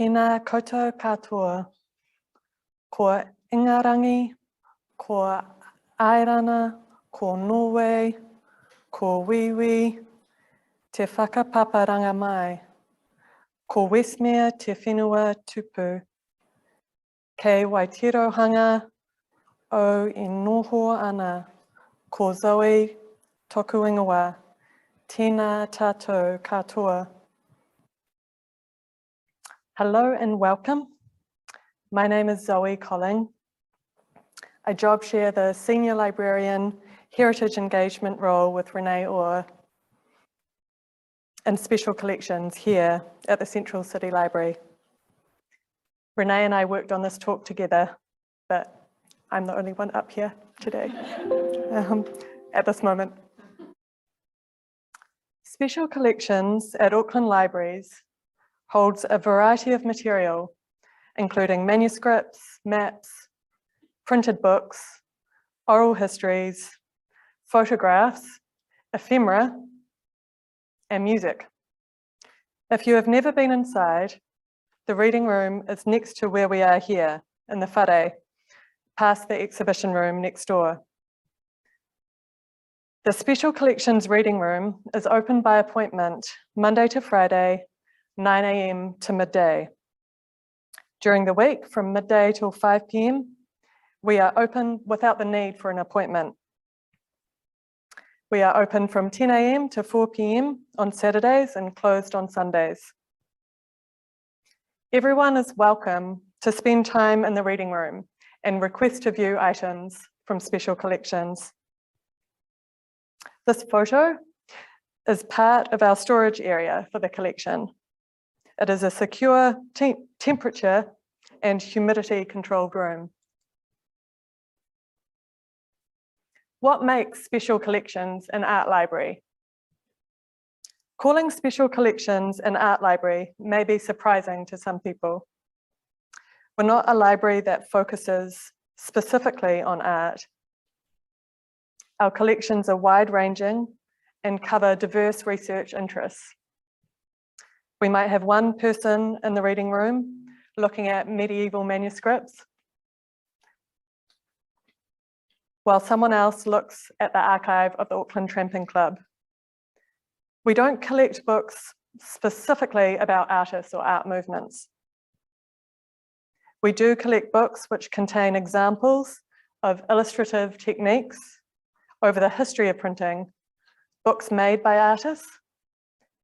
Tēnā koutou katoa, ko Ingarangi, ko Airana, ko Norway, ko Wiwi, te whakapaparanga mai, ko Westmere te whenua tupu, kei Waitirohanga o I noho ana, ko Zoe toku ingoa, tēnā tātou katoa. Hello and welcome. My name is Zoe Colling. I job share the Senior Librarian Heritage Engagement role with Renee Orr and Special Collections here at the Central City Library. Renee and I worked on this talk together, but I'm the only one up here today at this moment. Special Collections at Auckland Libraries holds a variety of material, including manuscripts, maps, printed books, oral histories, photographs, ephemera, and music. If you have never been inside, the reading room is next to where we are here in the whare, past the exhibition room next door. The Special Collections reading room is open by appointment Monday to Friday, 9 a.m. to midday. During the week, from midday till 5 p.m, we are open without the need for an appointment. We are open from 10 a.m. to 4 p.m. on Saturdays and closed on Sundays. Everyone is welcome to spend time in the reading room and request to view items from Special Collections. This photo is part of our storage area for the collection. It is a secure temperature and humidity controlled room. What makes Special Collections an art library? Calling Special Collections an art library may be surprising to some people. We're not a library that focuses specifically on art. Our collections are wide-ranging and cover diverse research interests. We might have one person in the reading room looking at medieval manuscripts, while someone else looks at the archive of the Auckland Tramping Club. We don't collect books specifically about artists or art movements. We do collect books which contain examples of illustrative techniques over the history of printing, books made by artists,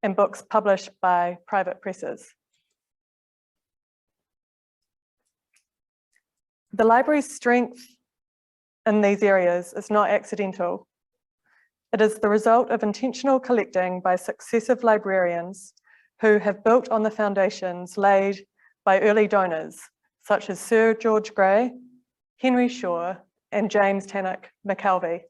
and books published by private presses. The library's strength in these areas is not accidental. It is the result of intentional collecting by successive librarians who have built on the foundations laid by early donors, such as Sir George Grey, Henry Shaw, and James Tannock McKelvey.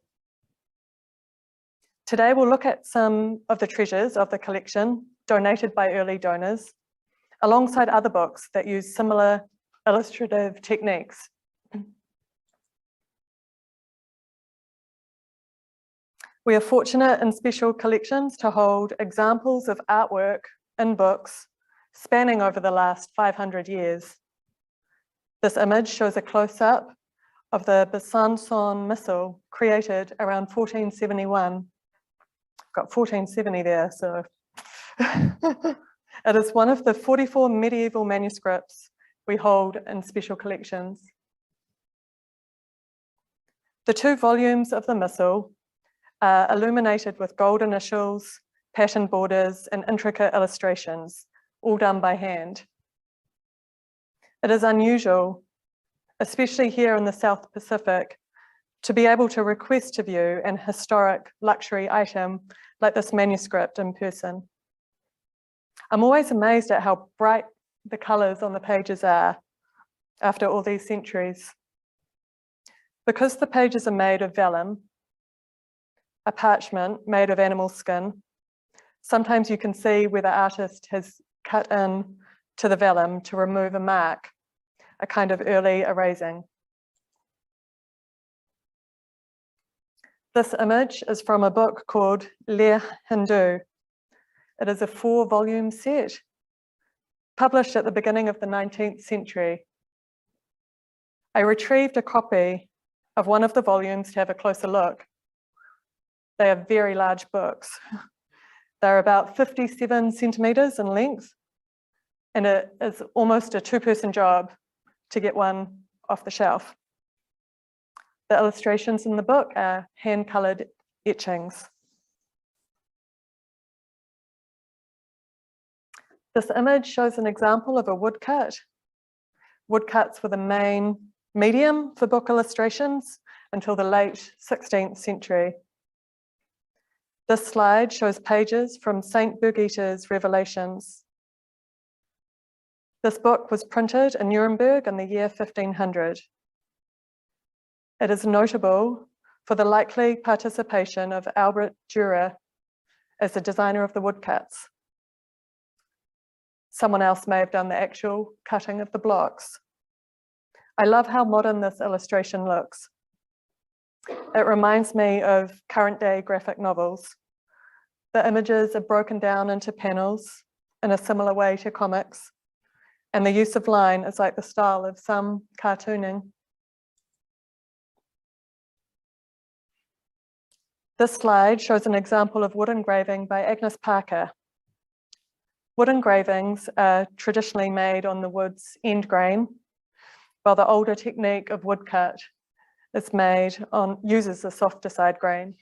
Today we'll look at some of the treasures of the collection donated by early donors, alongside other books that use similar illustrative techniques. We are fortunate in Special Collections to hold examples of artwork in books spanning over the last 500 years. This image shows a close-up of the Basanson Missile created around 1471. Got 1470 there, so. It is one of the 44 medieval manuscripts we hold in Special Collections. The 2 volumes of the Missile are illuminated with gold initials, patterned borders, and intricate illustrations, all done by hand. It is unusual, especially here in the South Pacific, to be able to request to view an historic luxury item like this manuscript in person. I'm always amazed at how bright the colours on the pages are after all these centuries. Because the pages are made of vellum, a parchment made of animal skin, sometimes you can see where the artist has cut in to the vellum to remove a mark, a kind of early erasing. This image is from a book called Le Hindu. It is a 4-volume set published at the beginning of the 19th century. I retrieved a copy of one of the volumes to have a closer look. They are very large books. They're about 57 centimeters in length, and it is almost a two-person job to get one off the shelf. The illustrations in the book are hand-colored etchings. This image shows an example of a woodcut. Woodcuts were the main medium for book illustrations until the late 16th century. This slide shows pages from Saint Birgitte's Revelations. This book was printed in Nuremberg in the year 1500. It is notable for the likely participation of Albert Dürer as the designer of the woodcuts. Someone else may have done the actual cutting of the blocks. I love how modern this illustration looks. It reminds me of current day graphic novels. The images are broken down into panels in a similar way to comics, and the use of line is like the style of some cartooning. This slide shows an example of wood engraving by Agnes Parker. Wood engravings are traditionally made on the wood's end grain, while the older technique of woodcut uses the softer side grain.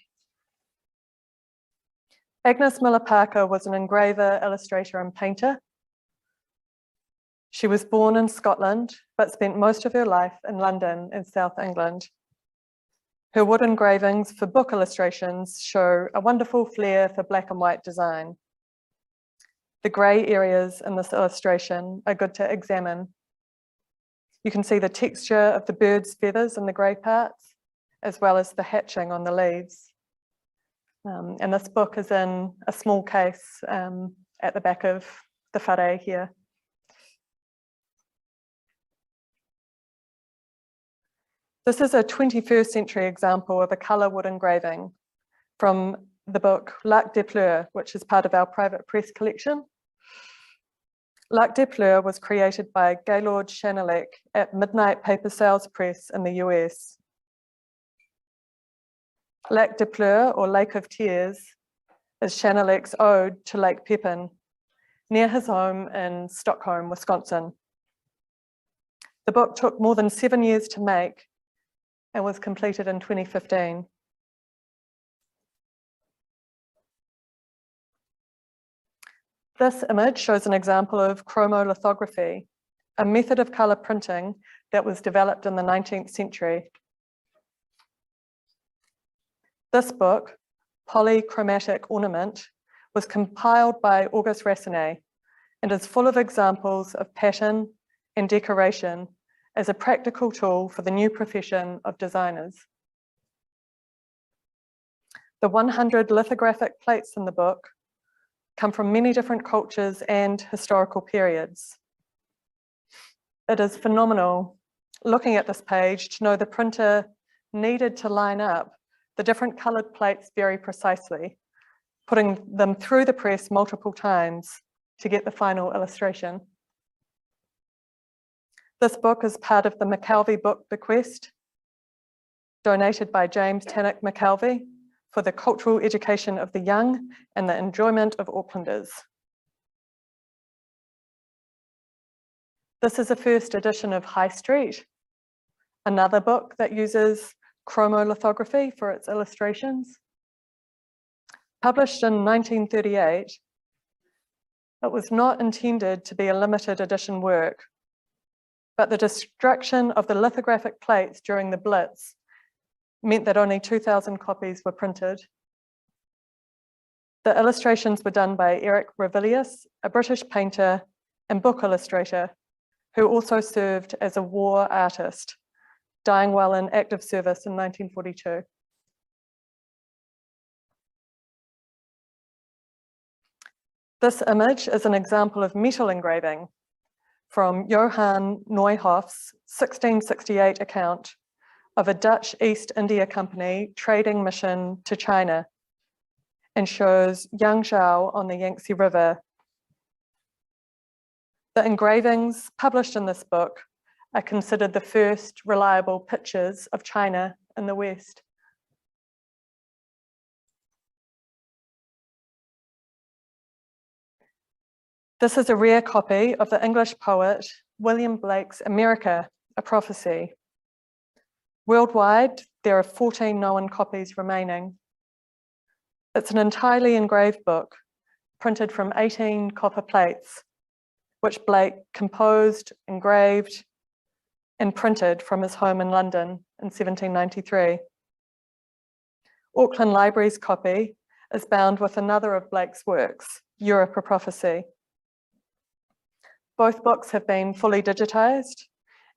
Agnes Miller Parker was an engraver, illustrator, and painter. She was born in Scotland, but spent most of her life in London and South England. Her wood engravings for book illustrations show a wonderful flair for black and white design. The grey areas in this illustration are good to examine. You can see the texture of the bird's feathers in the grey parts, as well as the hatching on the leaves. And this book is in a small case at the back of the whare here. This is a 21st century example of a colour wood engraving from the book L'Arc des Fleurs, which is part of our private press collection. L'Arc des Fleurs was created by Gaylord Chanelec at Midnight Paper Sales Press in the US. Lac des Pleurs, or Lake of Tears, is Chanelec's ode to Lake Pepin, near his home in Stockholm, Wisconsin. The book took more than 7 years to make and was completed in 2015. This image shows an example of chromolithography, a method of colour printing that was developed in the 19th century. This book, Polychromatic Ornament, was compiled by Auguste Racinet and is full of examples of pattern and decoration as a practical tool for the new profession of designers. The 100 lithographic plates in the book come from many different cultures and historical periods. It is phenomenal looking at this page to know the printer needed to line up the different coloured plates very precisely, putting them through the press multiple times to get the final illustration. This book is part of the McKelvey Book Bequest, donated by James Tannock McKelvey for the cultural education of the young and the enjoyment of Aucklanders. This is a first edition of High Street, another book that uses chromolithography for its illustrations. Published in 1938, it was not intended to be a limited edition work, but the destruction of the lithographic plates during the Blitz meant that only 2,000 copies were printed. The illustrations were done by Eric Revilius, a British painter and book illustrator, who also served as a war artist, dying while in active service in 1942. This image is an example of metal engraving from Johann Neuhoff's 1668 account of a Dutch East India Company trading mission to China, and shows Yangzhou on the Yangtze River. The engravings published in this book are considered the first reliable pictures of China in the West. This is a rare copy of the English poet William Blake's America, a Prophecy. Worldwide, there are 14 known copies remaining. It's an entirely engraved book, printed from 18 copper plates, which Blake composed, engraved, and printed from his home in London in 1793. Auckland Library's copy is bound with another of Blake's works, Europe, a Prophecy. Both books have been fully digitised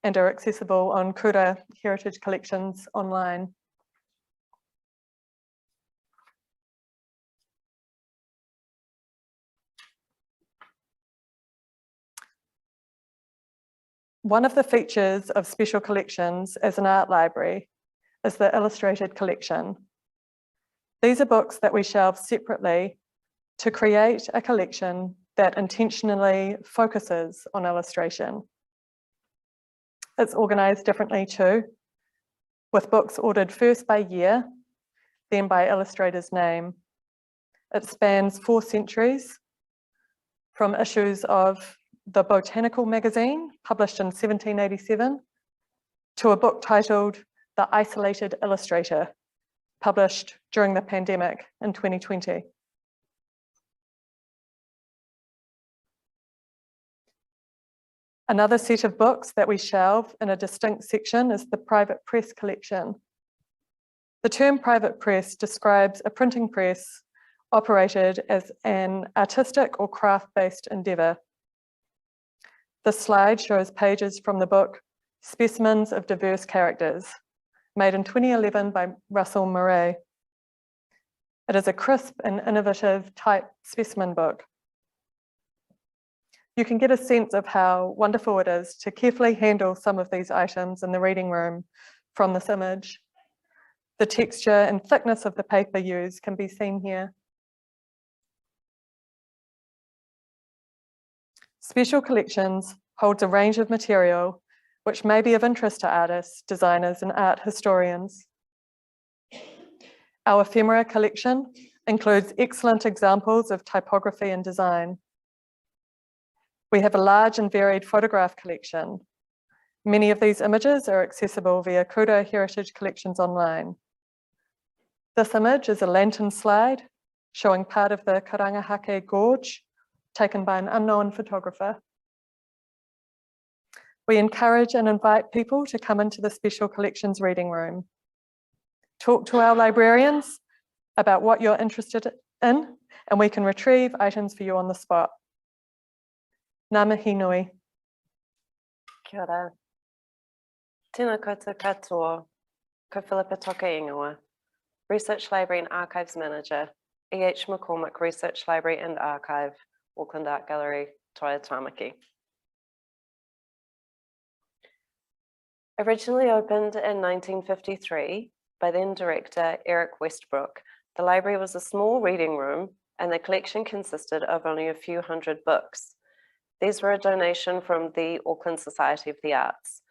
and are accessible on Kura Heritage Collections online. One of the features of special collections as an art library is the illustrated collection. These are books that we shelve separately to create a collection that intentionally focuses on illustration. It's organised differently too, with books ordered first by year, then by illustrator's name. It spans 4 centuries, from issues of the Botanical magazine, published in 1787, to a book titled The Isolated Illustrator, published during the pandemic in 2020. Another set of books that we shelve in a distinct section is the private press collection. The term private press describes a printing press operated as an artistic or craft-based endeavour. This slide shows pages from the book Specimens of Diverse Characters, made in 2011 by Russell Murray. It is a crisp and innovative type specimen book. You can get a sense of how wonderful it is to carefully handle some of these items in the reading room from this image. The texture and thickness of the paper used can be seen here. Special Collections holds a range of material which may be of interest to artists, designers, and art historians. Our ephemera collection includes excellent examples of typography and design. We have a large and varied photograph collection. Many of these images are accessible via Kura Heritage Collections online. This image is a lantern slide showing part of the Karangahake Gorge, taken by an unknown photographer. We encourage and invite people to come into the Special Collections reading room. Talk to our librarians about what you're interested in, and we can retrieve items for you on the spot. Ngā mihi nui. Kia ora. Tēnā koutou katoa, ko Philippa Toka Ingoa, Research Library and Archives Manager, E.H. McCormick Research Library and Archive, Auckland Art Gallery, Toia Tāmaki. Originally opened in 1953 by then director Eric Westbrook, the library was a small reading room and the collection consisted of only a few hundred books. These were a donation from the Auckland Society of the Arts.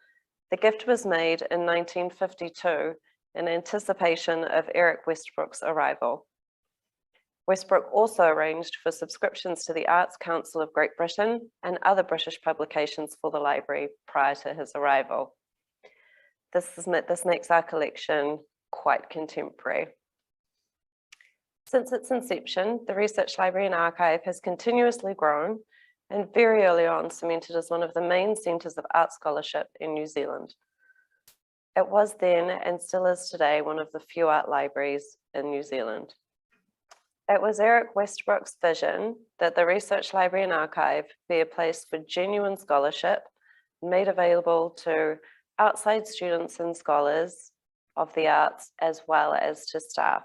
The gift was made in 1952 in anticipation of Eric Westbrook's arrival. Westbrook also arranged for subscriptions to the Arts Council of Great Britain and other British publications for the library prior to his arrival. This makes our collection quite contemporary. Since its inception, the Research Library and Archive has continuously grown and very early on cemented as one of the main centres of art scholarship in New Zealand. It was then and still is today one of the few art libraries in New Zealand. It was Eric Westbrook's vision that the Research Library and Archive be a place for genuine scholarship made available to outside students and scholars of the arts as well as to staff.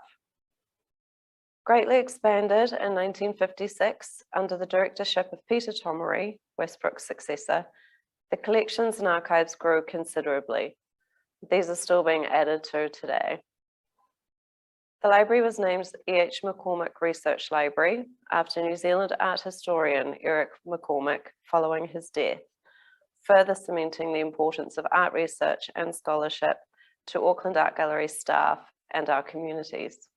Greatly expanded in 1956 under the directorship of Peter Tamari, Westbrook's successor, the collections and archives grew considerably. These are still being added to today. The library was named the E.H. McCormick Research Library after New Zealand art historian Eric McCormick following his death, further cementing the importance of art research and scholarship to Auckland Art Gallery staff and our communities.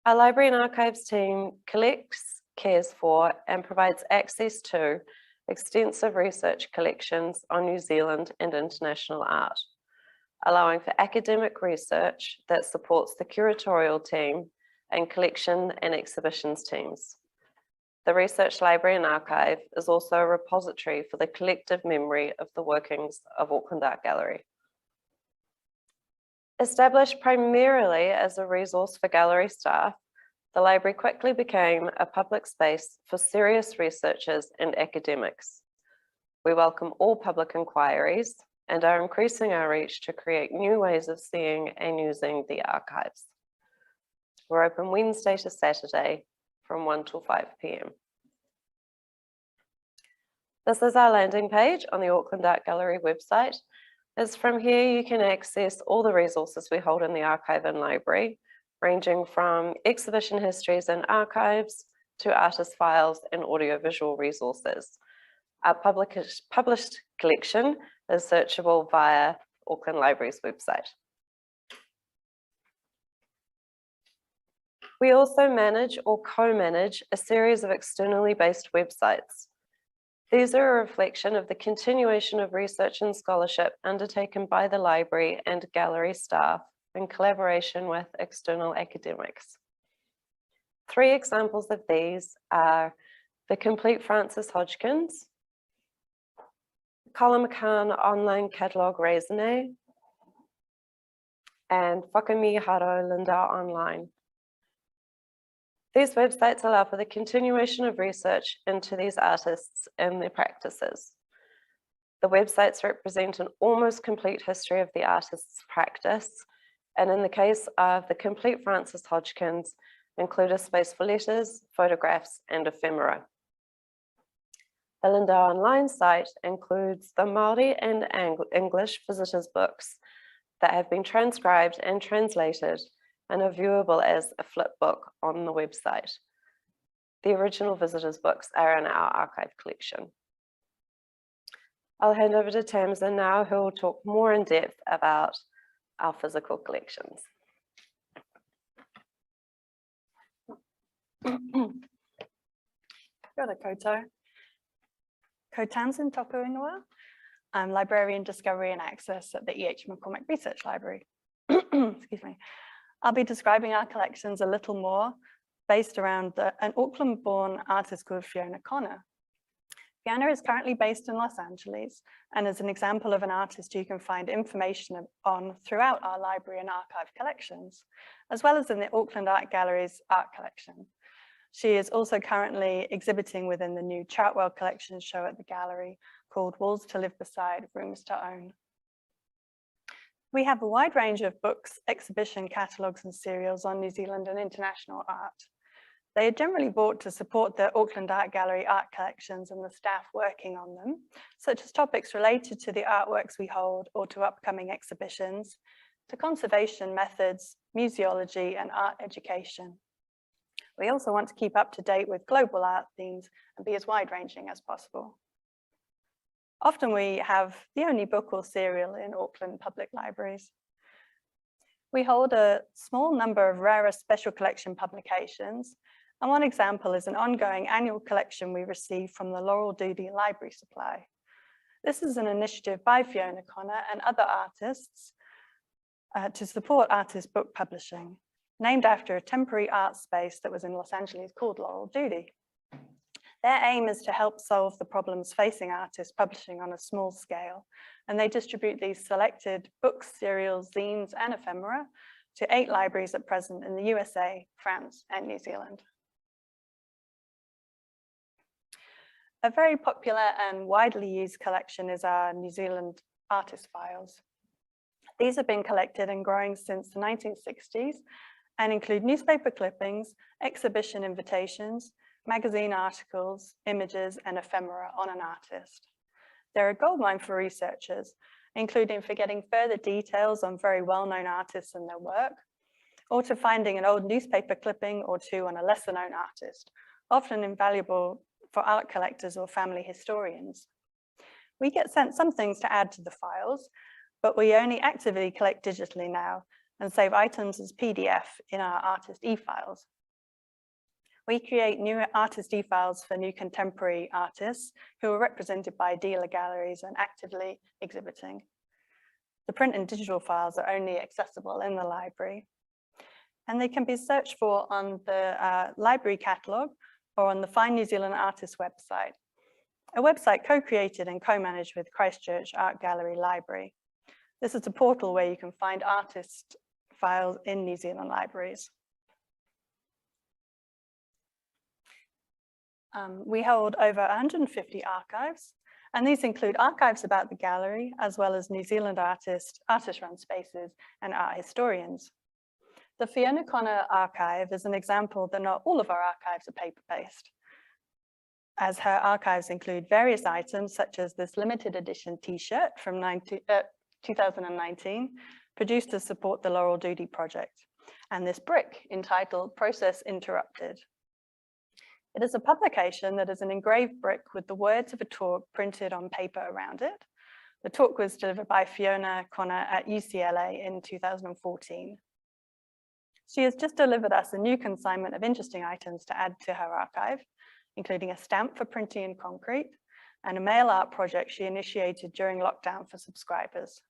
Our Library and Archives team collects, cares for, and provides access to extensive research collections on New Zealand and international art, allowing for academic research that supports the curatorial team and collection and exhibitions teams. The Research Library and Archive is also a repository for the collective memory of the workings of Auckland Art Gallery. Established primarily as a resource for gallery staff, the library quickly became a public space for serious researchers and academics. We welcome all public inquiries and are increasing our reach to create new ways of seeing and using the archives. We're open Wednesday to Saturday from 1 till 5 p.m. This is our landing page on the Auckland Art Gallery website. As from here, you can access all the resources we hold in the archive and library, ranging from exhibition histories and archives to artist files and audiovisual resources. Our published collection is searchable via Auckland Library's website. We also manage or co-manage a series of externally based websites. These are a reflection of the continuation of research and scholarship undertaken by the library and gallery staff in collaboration with external academics. 3 examples of these are the Complete Frances Hodgkins, Colin Online Catalogue Raisonné, and Whakamiharo Linda Online. These websites allow for the continuation of research into these artists and their practices. The websites represent an almost complete history of the artist's practice, and in the case of the Complete Frances Hodgkins, include a space for letters, photographs, and ephemera. The Linda Online site includes the Māori and English visitors' books that have been transcribed and translated and are viewable as a flip book on the website. The original visitors' books are in our archive collection. I'll hand over to Tamsin now, who will talk more in depth about our physical collections. Kia ora koutou. Ko Tamsin toku ingoa. I'm Librarian Discovery and Access at the E.H. McCormick Research Library. Excuse me. I'll be describing our collections a little more based around an Auckland-born artist called Fiona Connor. Fiona is currently based in Los Angeles and is an example of an artist you can find information on throughout our library and archive collections, as well as in the Auckland Art Gallery's art collection. She is also currently exhibiting within the new Chartwell collection show at the gallery called Walls to Live Beside, Rooms to Own. We have a wide range of books, exhibition catalogues and serials on New Zealand and international art. They are generally bought to support the Auckland Art Gallery art collections and the staff working on them, such as topics related to the artworks we hold or to upcoming exhibitions, to conservation methods, museology and art education. We also want to keep up to date with global art themes and be as wide-ranging as possible. Often we have the only book or serial in Auckland public libraries. We hold a small number of rarer special collection publications, and one example is an ongoing annual collection we receive from the Laurel Doody Library Supply. This is an initiative by Fiona Connor and other artists to support artist book publishing, named after a temporary art space that was in Los Angeles called Laurel Doody. Their aim is to help solve the problems facing artists publishing on a small scale, and they distribute these selected books, serials, zines, and ephemera to 8 libraries at present in the USA, France, and New Zealand. A very popular and widely used collection is our New Zealand artist files. These have been collected and growing since the 1960s and include newspaper clippings, exhibition invitations, magazine articles, images, and ephemera on an artist. They're a goldmine for researchers including for getting further details on very well-known artists and their work, or to finding an old newspaper clipping or two on a lesser-known artist, often invaluable for art collectors or family historians. We get sent some things to add to the files, but we only actively collect digitally now and save items as PDF in our artist e-files. We create new artist e-files for new contemporary artists who are represented by dealer galleries and actively exhibiting. The print and digital files are only accessible in the library, and they can be searched for on the library catalogue or on the Find New Zealand Artists website, a website co-created and co-managed with Christchurch Art Gallery Library. This is a portal where you can find artist files in New Zealand libraries. We hold over 150 archives, and these include archives about the gallery, as well as New Zealand artists, artist-run spaces, and art historians. The Fiona Connor archive is an example that not all of our archives are paper-based, as her archives include various items such as this limited edition t-shirt from 2019, produced to support the Laurel Duty project, and this brick entitled Process Interrupted. It is a publication that is an engraved brick with the words of a talk printed on paper around it. The talk was delivered by Fiona Connor at UCLA in 2014. She has just delivered us a new consignment of interesting items to add to her archive, including a stamp for printing in concrete and a mail art project she initiated during lockdown for subscribers.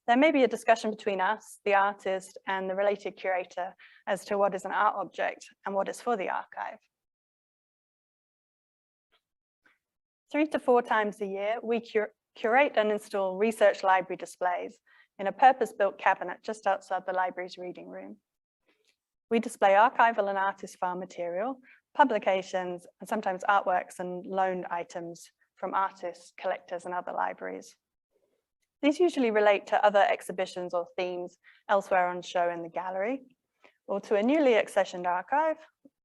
There may be a discussion between us, the artist, and the related curator as to what is an art object and what is for the archive. 3 to 4 times a year, we curate and install research library displays in a purpose-built cabinet just outside the library's reading room. We display archival and artist file material, publications, and sometimes artworks and loaned items from artists, collectors, and other libraries. These usually relate to other exhibitions or themes elsewhere on show in the gallery, or to a newly accessioned archive,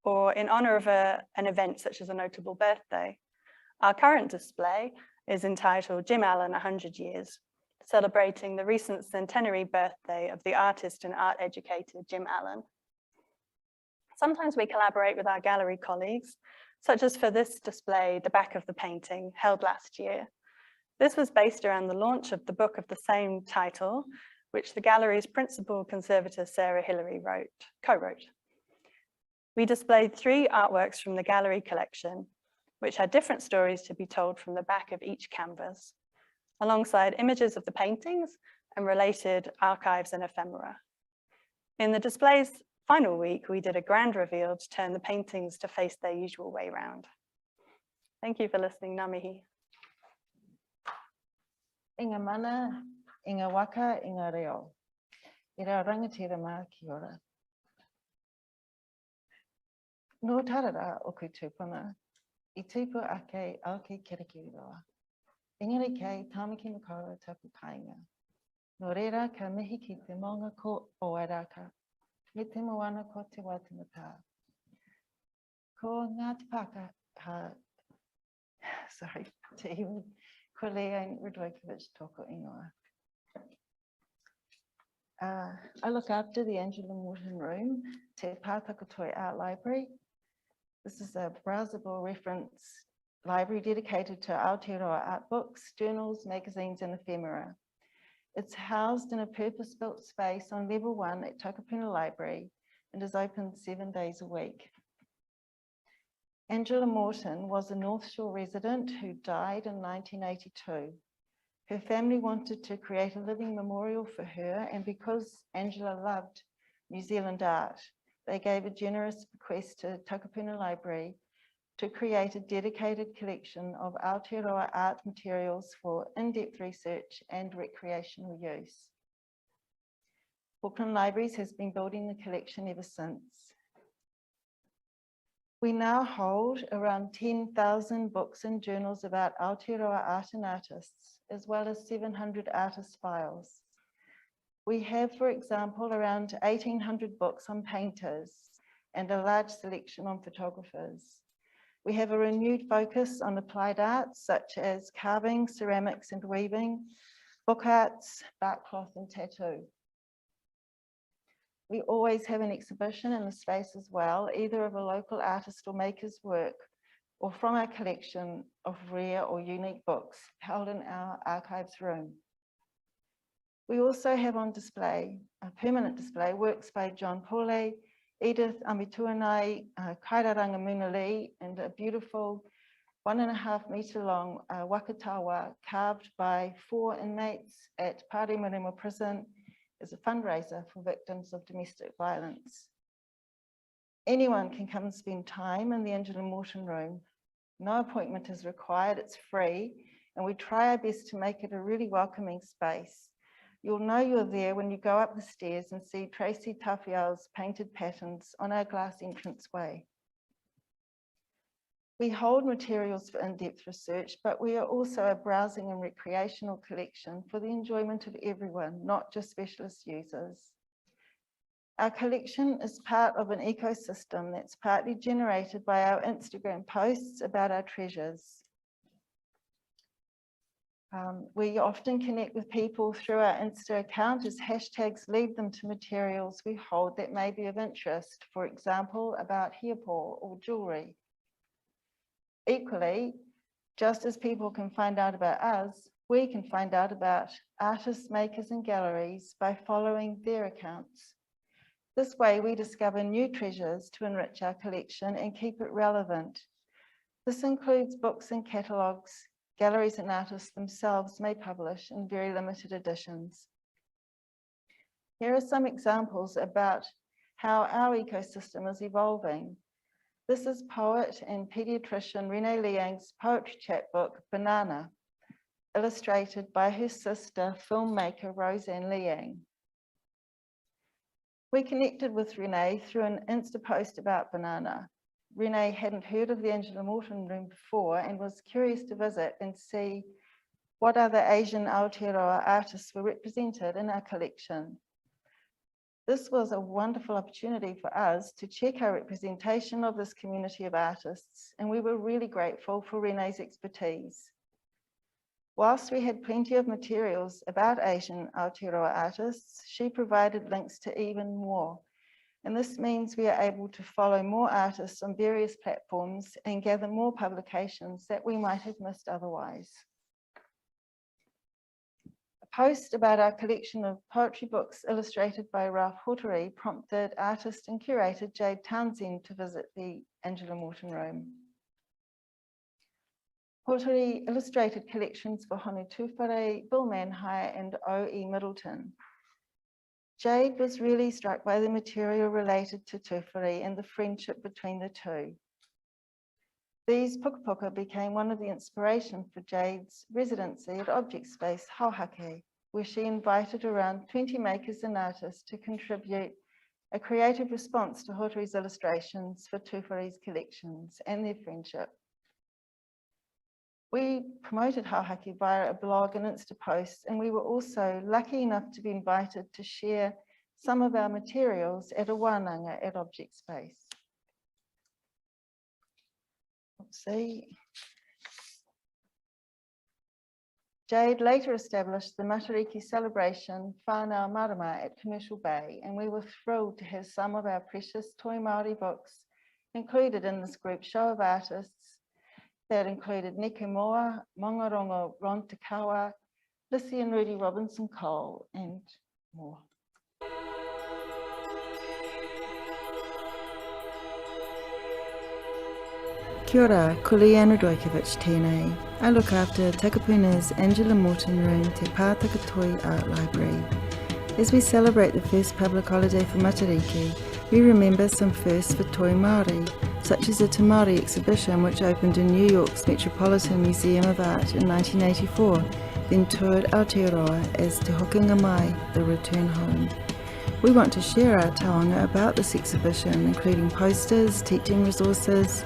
or in honor of an event such as a notable birthday. Our current display is entitled Jim Allen 100 Years, celebrating the recent centenary birthday of the artist and art educator Jim Allen. Sometimes we collaborate with our gallery colleagues, such as for this display, The Back of the Painting, held last year. This was based around the launch of the book of the same title, which the gallery's principal conservator Sarah Hillary co-wrote. We displayed 3 artworks from the gallery collection, which had different stories to be told from the back of each canvas, alongside images of the paintings and related archives and ephemera. In the display's final week, we did a grand reveal to turn the paintings to face their usual way round. Thank you for listening, ngā mihi. Inga mana, inga waka, inga reo. I rā rangatira mā ki ora. No tarara o ku tūpuna, I tupu ake auke kirikiroa. Engari kei Tāmaki Makaurau tapu painga. No reira ka mihi ki te maunga ko o Airaka. Me te moana ko te waitemata. Ko ngā te paka, sorry, te iwi, ko Leanne Radojkovic toko ingoa. I look after the Angela Morton Room, te Pātaka Toi Art Library. This is a browsable reference library dedicated to Aotearoa art books, journals, magazines, and ephemera. It's housed in a purpose-built space on level 1 at Takapuna Library and is open 7 days a week. Angela Morton was a North Shore resident who died in 1982. Her family wanted to create a living memorial for her, and because Angela loved New Zealand art, they gave a generous bequest to Takapuna Library to create a dedicated collection of Aotearoa art materials for in-depth research and recreational use. Auckland Libraries has been building the collection ever since. We now hold around 10,000 books and journals about Aotearoa art and artists, as well as 700 artist files. We have, for example, around 1,800 books on painters and a large selection on photographers. We have a renewed focus on applied arts such as carving, ceramics, and weaving, book arts, bark cloth and tattoo. We always have an exhibition in the space as well, either of a local artist or maker's work, or from our collection of rare or unique books held in our archives room. We also have on display, a permanent display, works by John Pule, Edith Amituanai, Kairaranga Munali, and a beautiful 1.5 metre long wakatawa carved by 4 inmates at Pāremarema Prison as a fundraiser for victims of domestic violence. Anyone can come and spend time in the Angela Morton Room. No appointment is required, it's free, and we try our best to make it a really welcoming space. You'll know you're there when you go up the stairs and see Tracy Tafiao's painted patterns on our glass entranceway. We hold materials for in-depth research, but we are also a browsing and recreational collection for the enjoyment of everyone, not just specialist users. Our collection is part of an ecosystem that's partly generated by our Instagram posts about our treasures. We often connect with people through our Insta account as hashtags lead them to materials we hold that may be of interest, for example, about hairpore or jewelry. Equally, just as people can find out about us, we can find out about artists, makers and galleries by following their accounts. This way we discover new treasures to enrich our collection and keep it relevant. This includes books and catalogues galleries and artists themselves may publish in very limited editions. Here are some examples about how our ecosystem is evolving. This is poet and pediatrician Renee Liang's poetry chapbook, Banana, illustrated by her sister, filmmaker Roseanne Liang. We connected with Renee through an Insta post about Banana. Renee hadn't heard of the Angela Morton Room before and was curious to visit and see what other Asian Aotearoa artists were represented in our collection. This was a wonderful opportunity for us to check our representation of this community of artists, and we were really grateful for Renee's expertise. Whilst we had plenty of materials about Asian Aotearoa artists, she provided links to even more. And this means we are able to follow more artists on various platforms and gather more publications that we might have missed otherwise. A post about our collection of poetry books illustrated by Ralph Hoteri prompted artist and curator Jade Townsend to visit the Angela Morton Room. Hoteri illustrated collections for Honu Tūwhare, Bill Manhire and O.E. Middleton. Jade was really struck by the material related to Tūwhare and the friendship between the two. These pukapuka became one of the inspiration for Jade's residency at Object Space Hauhake, where she invited around 20 makers and artists to contribute a creative response to Hoteri's illustrations for Tūwhare's collections and their friendship. We promoted Hauhake via a blog and Insta posts, and we were also lucky enough to be invited to share some of our materials at a wānanga at Object Space. Oopsie. Jade later established the Matariki celebration Whānau Marama at Commercial Bay, and we were thrilled to have some of our precious Toi Māori books included in this group show of artists that included Neko Moa, Mongarongo Ron Takawa, Lissy and Rudy Robinson Cole, and more. Kia ora, Kuli Anu Dojkovic tēnei. I look after Takapuna's Angela Morton Room te Pātaka Toi Art Library. As we celebrate the first public holiday for Matariki, we remember some firsts for Toi Māori, such as the Tamari Exhibition, which opened in New York's Metropolitan Museum of Art in 1984, then toured Aotearoa as Te Hokinga Mai, the return home. We want to share our taonga about this exhibition, including posters, teaching resources,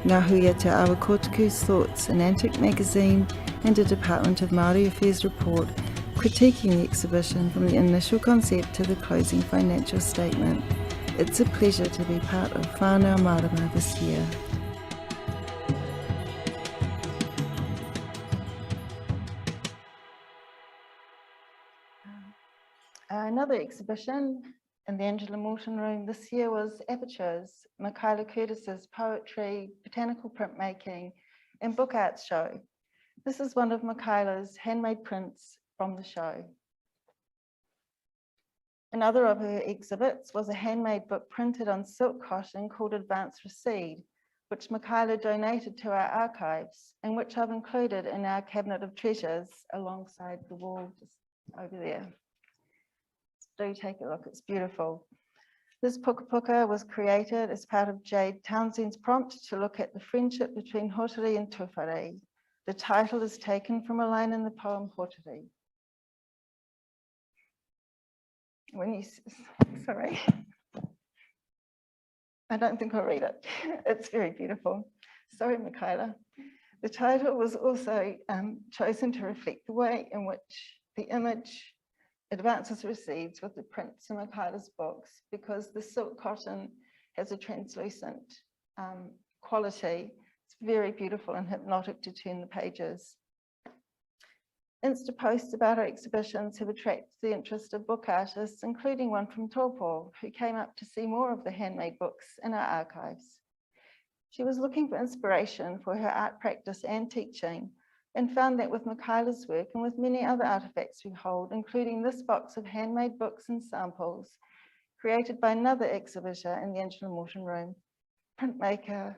Ngahuia Te Awa Kotuku's Thoughts, an antique magazine, and a Department of Māori Affairs report critiquing the exhibition from the initial concept to the closing financial statement. It's a pleasure to be part of Whānau Marama this year. Another exhibition in the Angela Morton Room this year was Apertures, Michaela Curtis's poetry, botanical printmaking, and book arts show. This is one of Michaela's handmade prints from the show. Another of her exhibits was a handmade book printed on silk cotton called Advanced Recede, which Michaela donated to our archives and which I've included in our cabinet of treasures alongside the wall just over there. Do take a look, it's beautiful. This puka puka was created as part of Jade Townsend's prompt to look at the friendship between Hoteri and Tūwhare. The title is taken from a line in the poem Hoteri. Sorry, I don't think I'll read it. It's very beautiful. Sorry, Michaela. The title was also chosen to reflect the way in which the image advances recedes with the prints in Michaela's books, because the silk cotton has a translucent quality. It's very beautiful and hypnotic to turn the pages. Insta posts about our exhibitions have attracted the interest of book artists, including one from Taupo, who came up to see more of the handmade books in our archives. She was looking for inspiration for her art practice and teaching, and found that with Michaela's work and with many other artifacts we hold, including this box of handmade books and samples, created by another exhibitor in the Angela Morton Room, printmaker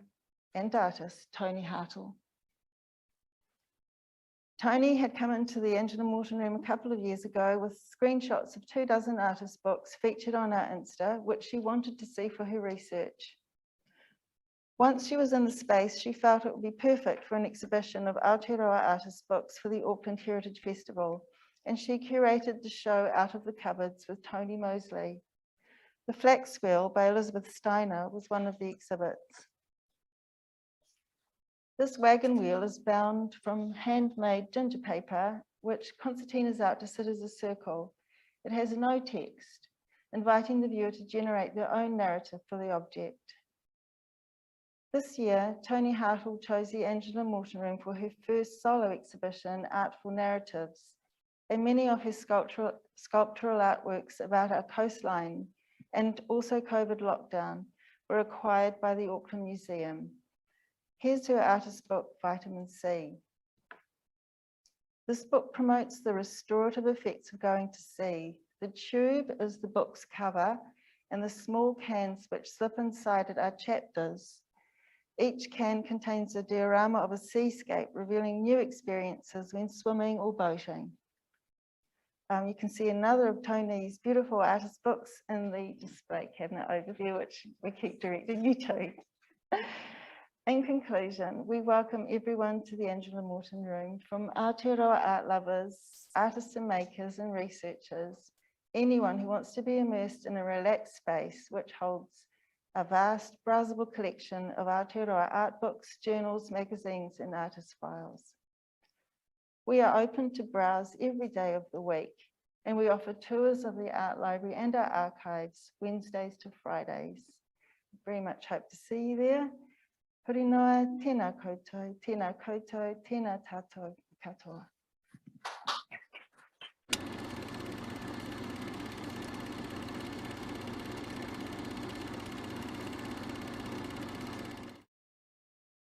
and artist, Tony Hartle. Tony had come into the Angela Morton Room a couple of years ago with screenshots of 24 artist books featured on our Insta, which she wanted to see for her research. Once she was in the space, she felt it would be perfect for an exhibition of Aotearoa artist books for the Auckland Heritage Festival, and she curated the show Out of the Cupboards with Tony Mosley. The Flax Wheel by Elizabeth Steiner was one of the exhibits. This wagon wheel is bound from handmade ginger paper, which concertina's out to sit as a circle. It has no text, inviting the viewer to generate their own narrative for the object. This year, Tony Hartle chose the Angela Morton Room for her first solo exhibition, Artful Narratives, and many of her sculptural artworks about our coastline and also COVID lockdown were acquired by the Auckland Museum. Here's her artist book, Vitamin C. This book promotes the restorative effects of going to sea. The tube is the book's cover, and the small cans which slip inside it are chapters. Each can contains a diorama of a seascape, revealing new experiences when swimming or boating. You can see another of Tony's beautiful artist books in the display cabinet overview, which we keep directing you to. In conclusion, we welcome everyone to the Angela Morton Room, from Aotearoa art lovers, artists and makers and researchers, anyone who wants to be immersed in a relaxed space which holds a vast browsable collection of Aotearoa art books, journals, magazines and artist files. We are open to browse every day of the week, and we offer tours of the art library and our archives Wednesdays to Fridays. Very much hope to see you there. Hurinoa, tēnā koutou, tēnā koutou, tēnā tātou katoa.